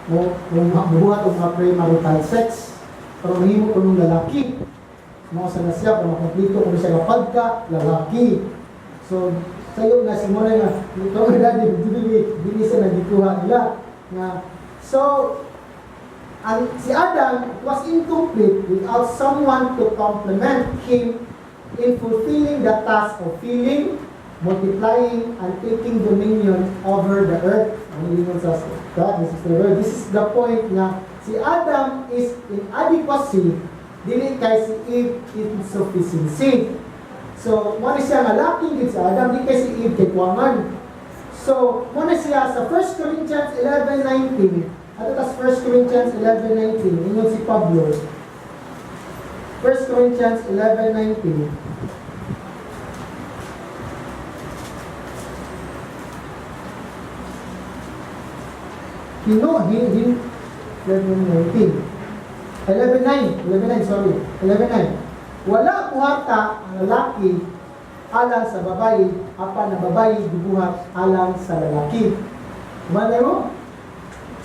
buhat o mga premarital sex para mahimo ko ng lalaki. Mga sa nasya para makomplito kung siya kapag ka lalaki. So, sayo na si Mona nga, ito nga dati, dili sa nagikuha nila. So, si Adam was incomplete without someone to complement him in fulfilling the task of feeding, multiplying, and taking dominion over the earth. This is the point na si Adam is inadequacy, dili kay si Eve insufficiency. So, muna siya nga lacking din sa Adam, di kay si Eve kay kuwangan. So, muna siya sa 1 Corinthians 11:19. Ato tas 1 Corinthians 11:19. Ingon si Pablo. 1 Corinthians 11:19. Hin 11:19. 11:9, sorry. 11:9. Wala buhata ang lalaki alang sa babae, apan na babae gibuhat alang sa lalaki. Malay mo?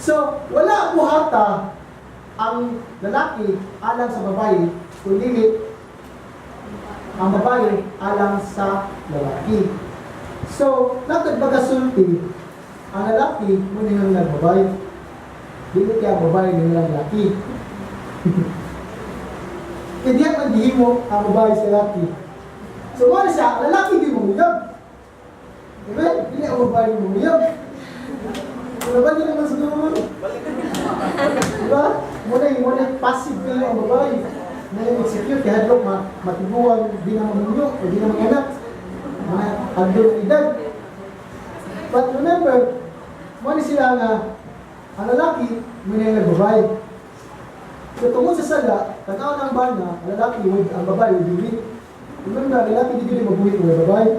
So, wala buhata ang lalaki alang sa babae, kundi ang babae alang sa lalaki. So, natagbaga-sulti, ang lalaki muna yung nagbabae. Dili kaya babae ng lalaki. Kaya diyan maghihimo ang babae sa lalaki. So, muna siya, ang lalaki di mumuyab. Diba? Dili ang babae mumuyab. Muna din naman siguro. Diba? Muna passive kayo ang babae. Na-execute, kaya hadlok matibuang di na mamunyo o di na manganak. Mga agdol edad. But remember, muna sila nga, ang lalaki, muna yung nagbabae. So, tungkol sa sala, tanaw ng bana, ang lalaki, ang babae, dili. Remember, ang lalaki, di dili mabuhi ng babae.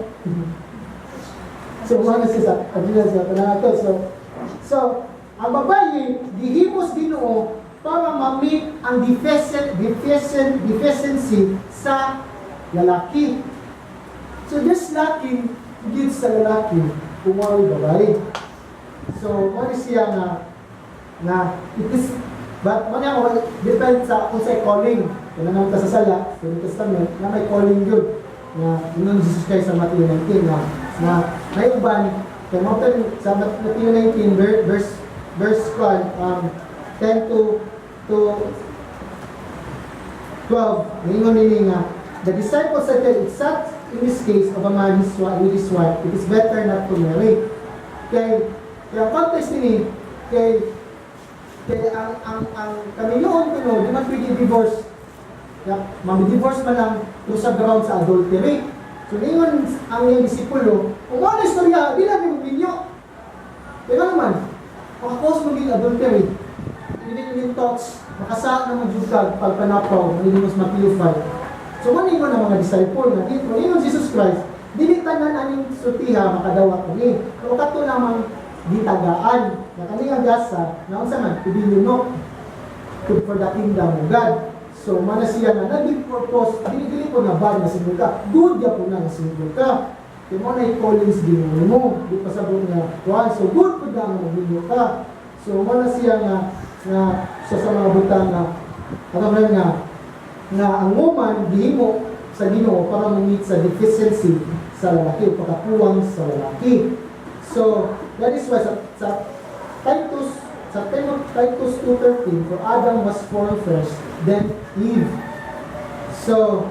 So, mga siya sa pagkila siya, tanaw ito. So, ang babae, dihimos Ginoo para ma-meet ang deficiency sa lalaki. So, just lacking gives sa lalaki, kumari babae. So, mali siya na it is, but mali ako, depend sa kung sa'y calling. Kung naman ka sa sala, sa New Testament, na may calling yun. Na yun Jesus Christ sa Matthew 19, na may uban, kaya mga sa Matthew 19, verse 10 to 12, ngayon nini nga, the disciples said that it's such in this case of a man with his wife, it is better not to marry. Kaya context nini, kaya ang kami noon di man pwede divorce. Mami-divorce man lang kung sa ground sa adultery. So ngayon ang iyong disipulo, kung ano istorya, di lang yung binyo. Kaya naman, makakos mo din adultery. Hindi yung thoughts, makasaat na magjugag, pagpanapaw, manilimos mapilufay. So maningon ang mga disciple na dito, ngayon Jesus Christ, dinitanan aning sutiha, makadawat ko ni. Kung kato namang ditagaan, na kaniyang gasa, na unsa man, to be lunok, for the kingdom of God. So, mana siya na naging purpose, dili po na bad na sinul ka, good ya po na sinul ka. Kaya mo na i-callings din mo, di pa sabon nga, so good po na magbinyo ka. So, mana siya na sa mga butang na ang woman, dihimo sa Ginoo para ma-meet sa deficiency sa lalaki o pagkapuwang sa lalaki. So, that is why sa Titus 2:13, for Adam was formed first, then Eve. So,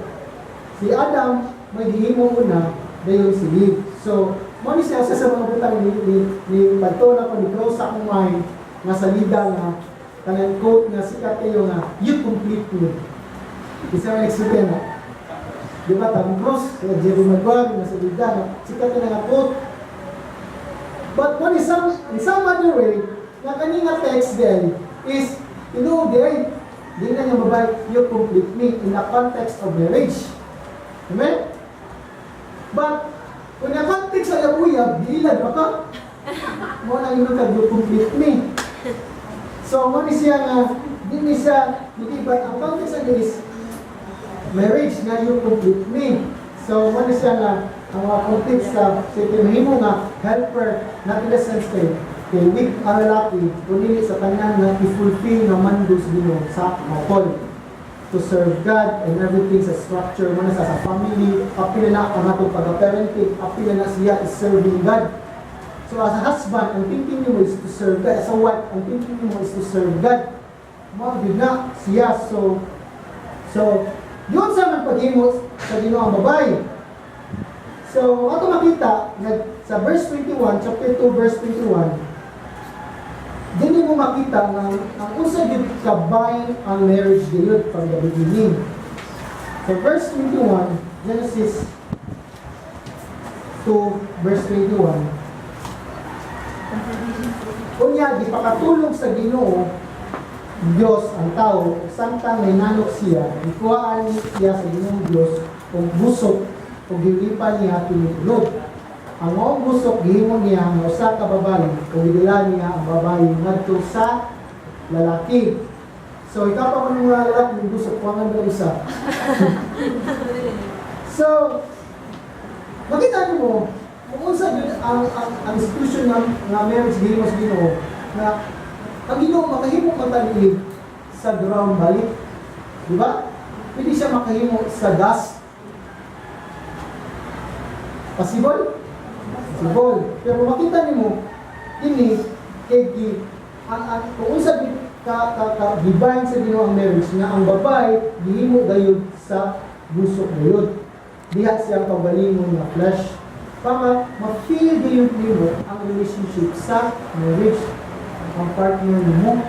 si Adam, may dihimo una, dayon si Eve. So, mali siya sa mga butang ni Pagtona ko, ni Close sa akong mind, nga salida nga, kanang quote nga sikat kayo nga, you complete me. Isa nga nagsutin na. Di ba, Tom Cruise, kaya Jerry Maguire, nga salida nga, sikat ka nga quote. But when in some other way, nga kanina text then is, di na niya mabay, you complete me in the context of marriage. Amen? But, kung yung context sa uyab, dilad ba ka? Mo na yun ka, you complete me. So, mo ni siya nga, hindi ba, ang context sa is, marriage nga, you complete me. So, mo ni siya nga, ang mga context sa mahimo nga, helper, not in the sense kay weak ang lalaki, kundi sa tanan na i-fulfill na mandos Ginoo sa mga call. to serve God and everything sa structure mo na sa family, apil na ang atong pag-parenting, apil na siya is serving God. So as a husband, ang thinking mo is to serve God. As a wife, ang thinking mo is to serve God. Mga yun na siya. So yun sa man paghimo sa Ginoo ang babae. So ato makita sa verse 21, chapter 2, verse 21, dili mo makita na ang usa gyud kabay ang marriage gayud from the beginning. So verse 21, Genesis 2 verse 21. Kunya gipakatulog sa Ginoo Dios ang tao samtang may nanok siya, ikuhaan siya sa Ginoong Dios ug busok ug gilipan niya tinulog. Ang maong busok gihimo niya ang usa ka babae ug gidala niya ang babae ngadto sa lalaki. So ikaw pa man mga lalaki busok kuangan ba isa. So makita mo kung unsa gyud ang institution ng marriage gihimo sa Ginoo na ang Ginoo makahimo man tanili sa ground balik. Di ba? Pwede siya makahimo sa dust. Possible? Pero makita nimo ini kay kung unsa divine sa Ginoo ang marriage na ang babae gihimo gayud sa busok gayud diha siya kaugalingon nga flesh para ma-feel gayud nimo ang relationship sa marriage ang partner nimo.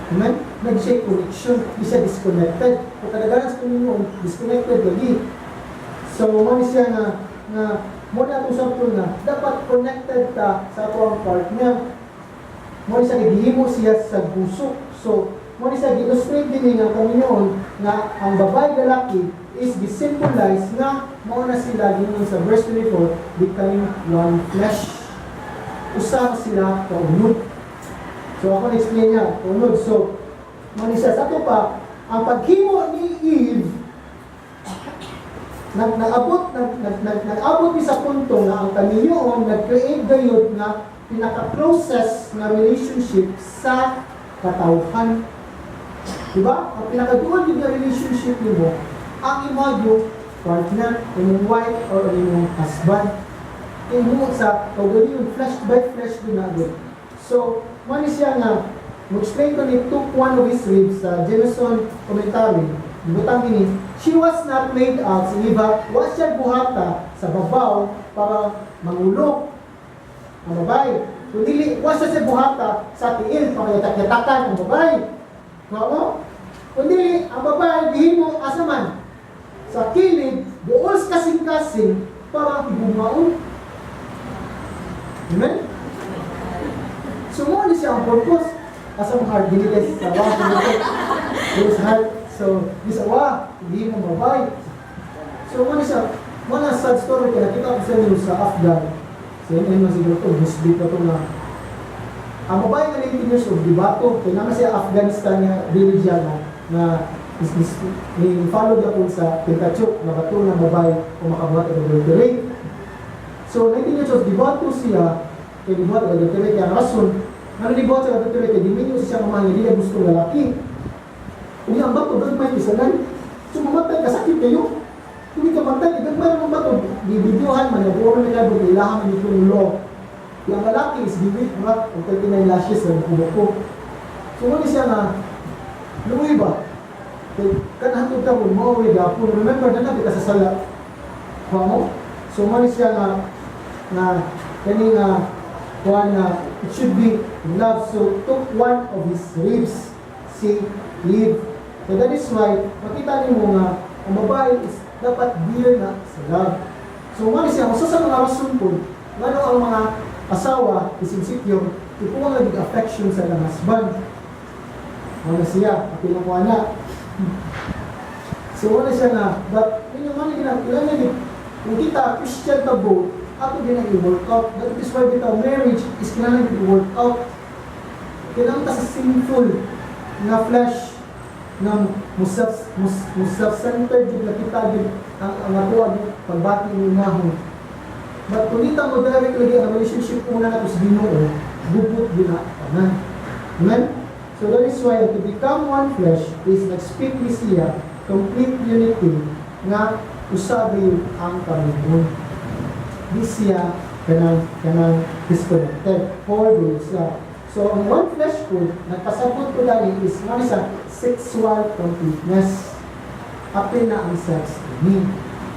Amen? Nag-share connection, di siya disconnected. Kung kadagaran sa Ginoo disconnected lagi. So mo siya nga muna itong sample na dapat connected ka sa atong partner. Muna siya gihimo siya sa busok. So, muna siya gi-illustrate din ng Panginoon na ang babae lalaki is gi-symbolize na mauna sila din sa verse 24 becoming one flesh. Usa sila kaunod. So, ako na-explain niya, kaunod. So, muna siya sa ito pa, ang paghimo ni Eve nag-abot ni sa punto na ang kaniyoon nag-create gayud na pinaka-closest na relationship sa katawhan. Diba? Ang pinaka-dual na relationship nimo ang imong partner, imong wife, or imong husband. Imo sa kaugalingon flesh by flesh din na good. So, mali siya nga mag-explain ko ni took one of his ribs sa Jameson commentary. Butang ini, she was not made out, si Eva, was siya buhata sa babaw para mangulok ang babae. Kundi, was siya buhata sa tiil para yatak-yatakan ang babae. No? Kundi, ang babae, gihimo asaman sa kilid, buos kasing-kasing para ibumaon. Amen? Sumuli siya ang purpose. Asang heart, dinilis sa bawang heart. So, bisawa, hindi mo mabay. So, mana sad story kaya kita ko sa news sa Afghan. CNN man siguro ito, Muslim pa ito na ang babae na 19 years old, dibato, kaya naman siya Afghanistan niya, religion na follow niya po sa Pintatyok, na bato ng babae kung makabuhat ng adultery. So, 19 years old, dibato siya, kaya dibato ng adultery, kaya rason, dibato sa adultery, kaya diminyo siya mamahal, hindi niya gusto lalaki. Kung ang bato, gagmay kisalan. So, mamatay ka, sakit kayo. Kung hindi ka matay, gagmay ang bato. Bibidyohan man, nabuoran nila doon, ilahan man ito ng law. Yung lalaki is bibit, mga, kung 39 lashes na nakubo. So, muli siya na, luwi ba? Kanahantod ka mo, mauwi gapon. Remember, na nabi ka sa sala. Mo? So, muli siya na kanina, it should be love. So, took one of his ribs, si Eve. So that is why, makita niyo nga, ang babae is dapat dear na sa love. So umalis siya, sa mga rason po, ngano ang mga asawa is insecure, ipuwang naging affection sa ilang husband. Ano siya, kapilang ko na. So wala siya nga, but yun yung mga ilan na kung kita, Christian tabo, ato din ang i-work out. That is why bitaw, marriage is kailangan i-work out. Kailangan ta sa sinful na flesh ng self-centered yung nakita din ang natuwa din pagbati ng inahon. But kung dito mo direct lagi ang relationship muna na sa Ginoo, bubut din na. Amen? So that is why to become one flesh is nag-speak ni siya complete unity nga usabi ang Panginoon. Di siya kanang disconnected. Four days siya. So ang one flesh food, nagpasabot ko dali is nga sa sexual completeness. Apil na ang sex ni.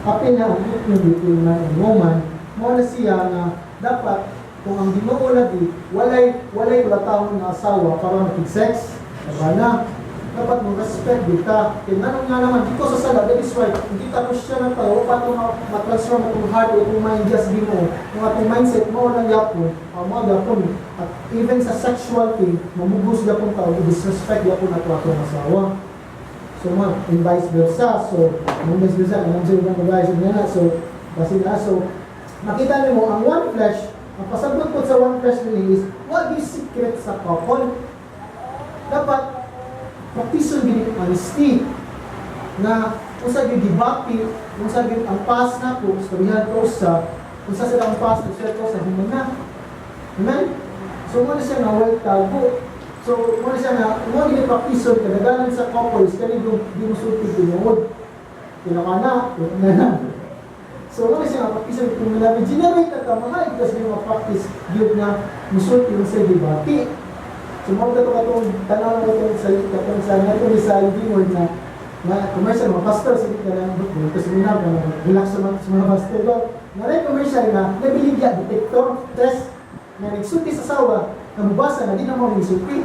Apil na ang between man and woman. Mo na siya nga dapat kung ang Ginoo lagi walay taon na asawa para makig-sex, diba na? Dapat mo respect dita. Kaya nga naman, di ko sa sala, that is why, hindi tapos siya ng tao, paano ma-transform itong heart o itong mind just Ginoo. Yung atong mindset, mo lang yapon, mga yapon. At even sa sexual thing, mamugos yapon tao, disrespect yapon ato atong asawa. So, and vice versa. So, vice versa, anong sila ng guys, so, makita niyo mo, ang one flesh, ang pasagot ko sa one flesh nila is, what is secret sa couple? Dapat, practice yung honesty na kung sa yung debate, kung sa yung ang pass na po, sabihan ko sa, kung sa sila ang pass, kung sa ko sa human na. Amen? So, muna siya na work tago. So, muna siya na, muna yung practice yung kadagalan sa couples, kanina yung sulti pinunod. Pinaka na. So, muna siya na practice yung kung namin generate at mga kasi yung practice yun na musulti yung sa debate. So, mga katong tanaw na itong sa natin sa word na commercial, mga pastor, sige ka lang, kasi minab na relax sa mga pastor. Naray commercial na nabiligya, detector, test, na nagsulti sa sawa, na mubasa na di na mo nagsulti.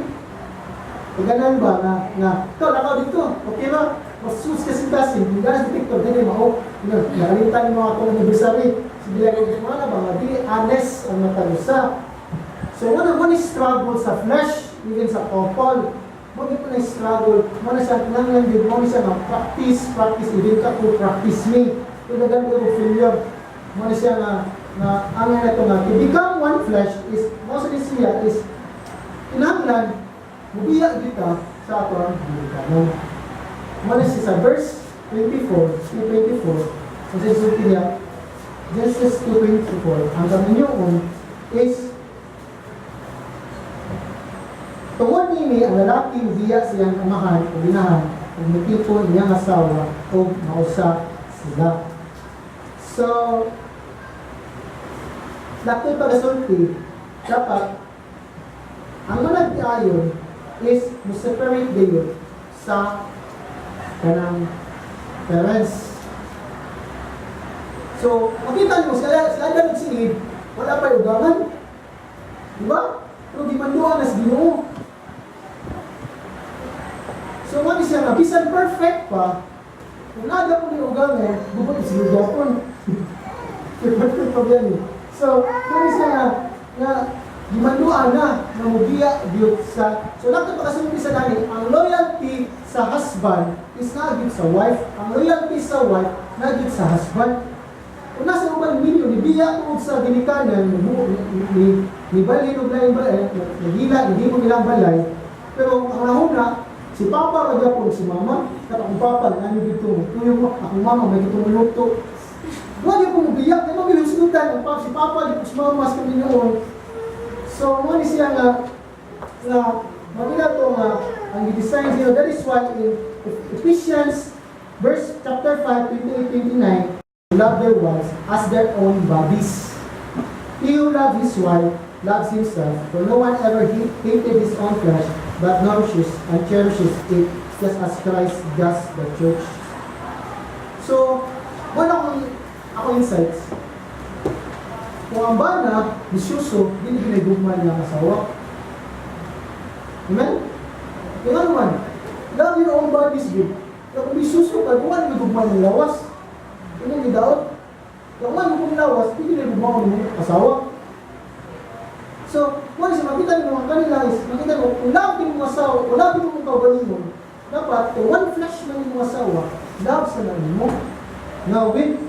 Pagkanan ba na ikaw, nakaw dito, okay ba? Masus kasi, yung ganas detector, hindi mo, nakalimutan yung mga itong anniversary. Sige lang, mga na ba, di honest ang matalusa. So, one is struggle sa flesh, even sa couple. Muna po na struggle. Muna siya, nangyang yun, muna siya na practice, even ka po, practice me. Kung nagan ko failure, muna siya na ang na ito na, to become one flesh is, mostly siya is, kinahanglan, mubiya kita sa ato ang Bibliano. Muna siya sa verse 24, kung sa isuti niya, Genesis 2:24, hanggang ninyo is, tungod nini ang lalaki diya siyang amahan o binahan o nagtipo niyang asawa o mausa sila. So, lakoy pagasulti, dapat ang managtiayon is mo-separate dayon sa kanang parents. So, makita niyo, sila dapat silid, wala pa ugangan. Diba? Pero di man doon as Ginoo. So, ano siya na, bisan perfect pa, kung nada po yung ugangan, bubot is yung Japon. Perfect pa yan eh. So, ano siya na gimanduan na mugiya diyot sa, so natin pa kasi sa dani, ang loyalty sa husband is nagit sa wife, ang loyalty sa wife nagit sa husband. Kung nasa uban ninyo, nibiya tungod sa ginikanan, ni balay o balay, nagila, hindi mo nilang balay, pero ang nahuna, si Papa magyapon si Mama, at akong Papa, ano dito, tuyo mo, akong Mama, may itong minuto. Huwag yung pumabiyak, kaya mo bilusutan, si Papa, si Mama, mas kami noon. So, muna siya na magila ito nga, ang i-design siya, that is why in Ephesians, chapter 5, 28-29, love their wives as their own bodies. He who loves his wife loves himself, for no one ever hated his own flesh, but nourishes and cherishes it, just as Christ does the church. So, wala akong insights. Kung ang bana, bisyuso, hindi ginagugman niya ang asawa. Amen? Kung ano man, love your own bodies, good. Kung bisyuso ka, kung ano ginagugman ng lawas, yun ang gidaot. Kung ano kung lawas, hindi ginagugman ng asawa. So, kung siya, makita mo ang kanila is, makita mo, kung love din mo asawa, kung love din mo kaugalin mo, dapat, kung one flesh man yung asawa, love sa namin mo. Now, with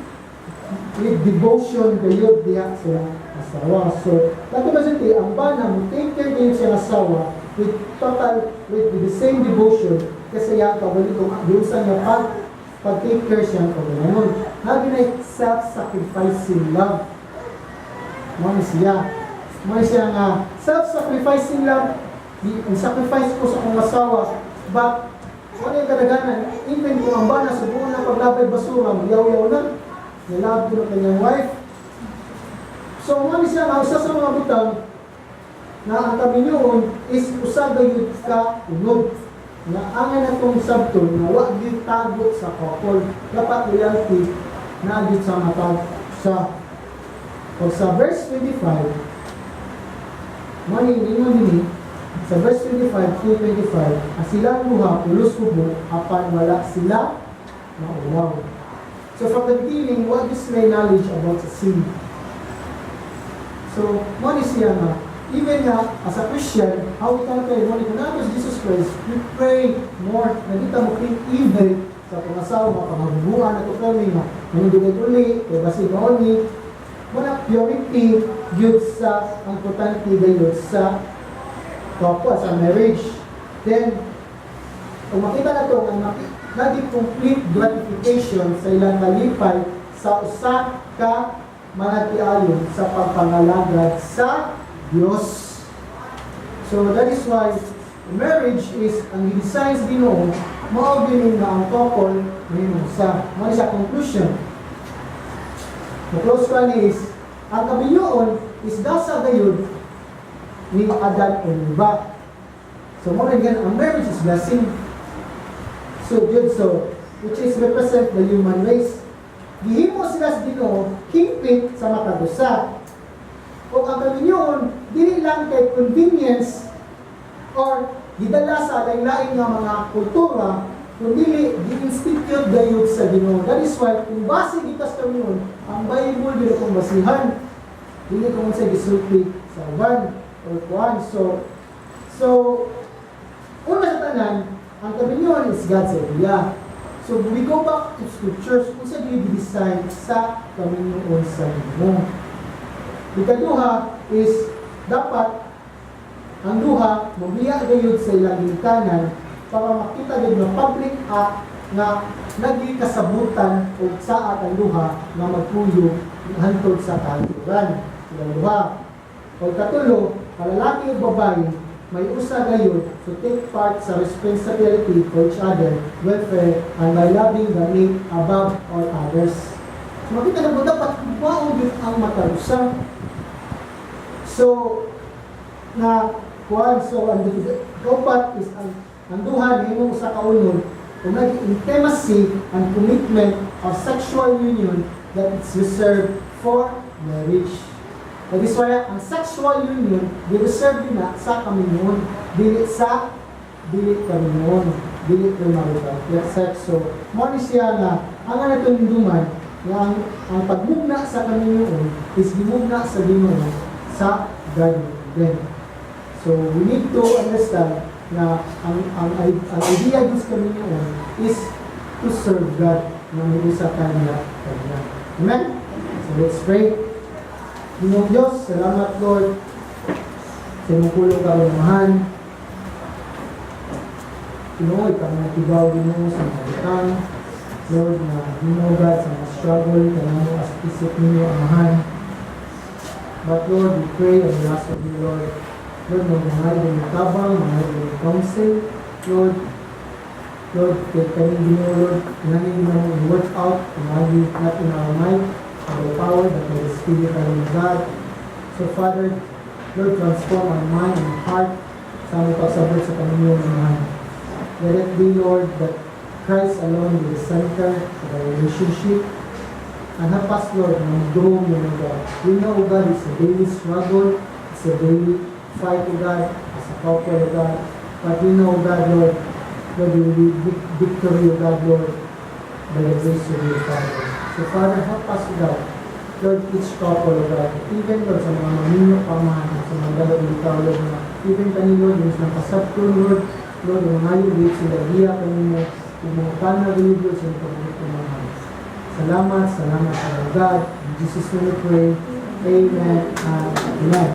devotion, kayo diya sa asawa. So, dapat ba siya, ang bana mo, take care din siya asawa, with the same devotion, kasi yan, kaugalin kung diusan niya pag-take care siya, kaugalin. Habi na self-sacrificing love. Mga siya nga, self-sacrificing love, sacrifice ko sa akong asawa, but ano yung kadaganan? Even kung ang bana sa buong ng paglabay basura, yaw-yaw na, nilab ko ng kanyang wife. So, ano siya nga, isa sa mga butang na ang kaminyoon is usagayod ka unod. Na angay na itong sabton na wag yung tago sa couple. Dapat loyalty na agit sa matag sa. O sa verse 25, maningingon din sa verse 25 to 25, sila luha, ulos kubo, apan wala sila maulaw. So from the beginning, what is my knowledge about the sin? So, what is siya nga? Even as a Christian, how we can pray, when we connect Jesus Christ, we pray more, nagita mo clean evil sa pangasawa, pangagbubuhan na ito kami nga, nanundugan uli, kaya basi maoni, muna purity, yun sa, ang importante yun sa couple, sa marriage. Then, kung makita na ito, naging complete gratification sa ilang kalipay sa usa ka manatiayon sa pagpangalagad sa Diyos. So that is why marriage is ang design sa Ginoo, mao din nga ang couple mahimong sa mo sa conclusion. The close one is ang kaminyoon is dasa gayud ni Adan and Eva. So mo again ang marriage is blessing. So good, so which is represent the human race. Gihimo sila sa Ginoo hingpit sa matagusa. O ang kaminyoon, dili lang kay convenience or gidala sa lain-lain nga mga kultura, kundi gi-institute gayud sa Ginoo. That is why, kung base gitas kaminyoon, ang Bible dili kong basihan. Dili kong sa gisulti sa one or kuan. So, una sa tanan, ang kaminyoon is God's idea. So, we go back to scriptures kung sa design sa kaminyoon sa Ginoo. Ikaduha is dapat ang duha mabiya gayud sa ilang gingkanan para makita gayud ng public act na nagikasabutan o saat ang duha na magpuyo hantod sa kaluran. Ilang duha. O katulo, palalaki o babae, may usa gayud to take part sa responsibility for each other, welfare, and by loving the mate above all others. So makita na po dapat kuwaon din ang matarusa. So, na kuwan, so ang kaupat is ang duha ni imong usa ka unod kung intimacy and commitment of sexual union that is reserved for marriage. That is why ang sexual union di-reserve din na sa kaminyoon, dili kaminyoon, dili premarital sex. So, mo ni siya na ang anatong duman nga ang pagmugna sa kaminyoon is gimugna sa Ginoo sa garden then. So we need to understand na ang idea ng kaminyoon is to serve God na may isa kanya. Amen? So let's pray. Ginoo Diyos, salamat Lord sa imong pulong karumahan. Ginoo, ikaw na tibaw Ginoo sa mga butang. Lord, na Ginoo God sa mga struggle, kanamo as isip ninyo amahan. But Lord, we pray and we ask of you, Lord, mahal din yung tabang, mahal din yung counsel, Lord, kay kami din Lord, nanin mo yung work out, mahal din not in our mind, by the power, but by the Spirit of God. So Father, Lord, transform our mind and heart sa aming pagsabot sa Panginoon naman. Let it be, Lord, that Christ alone be the center of our relationship. And help us, Lord, na mag-grow mo na God. We know, God, it's a daily struggle, it's a daily fight to God, as a couple of God. But we know, God, Lord, there will be victory of God, Lord, by the grace of your Father. So, Father, help us, God. Lord, each couple of God, even, Lord, sa mga maminyo pamahan, sa mga dalawang ikaw, Lord, na even kanino, yung ng kasapto, Lord, yung mga yung sila, hiya kanino, yung mga panag-libyo, sa mga pagkakumahan. Salamat sa God. In Jesus' name we pray. Amen and amen.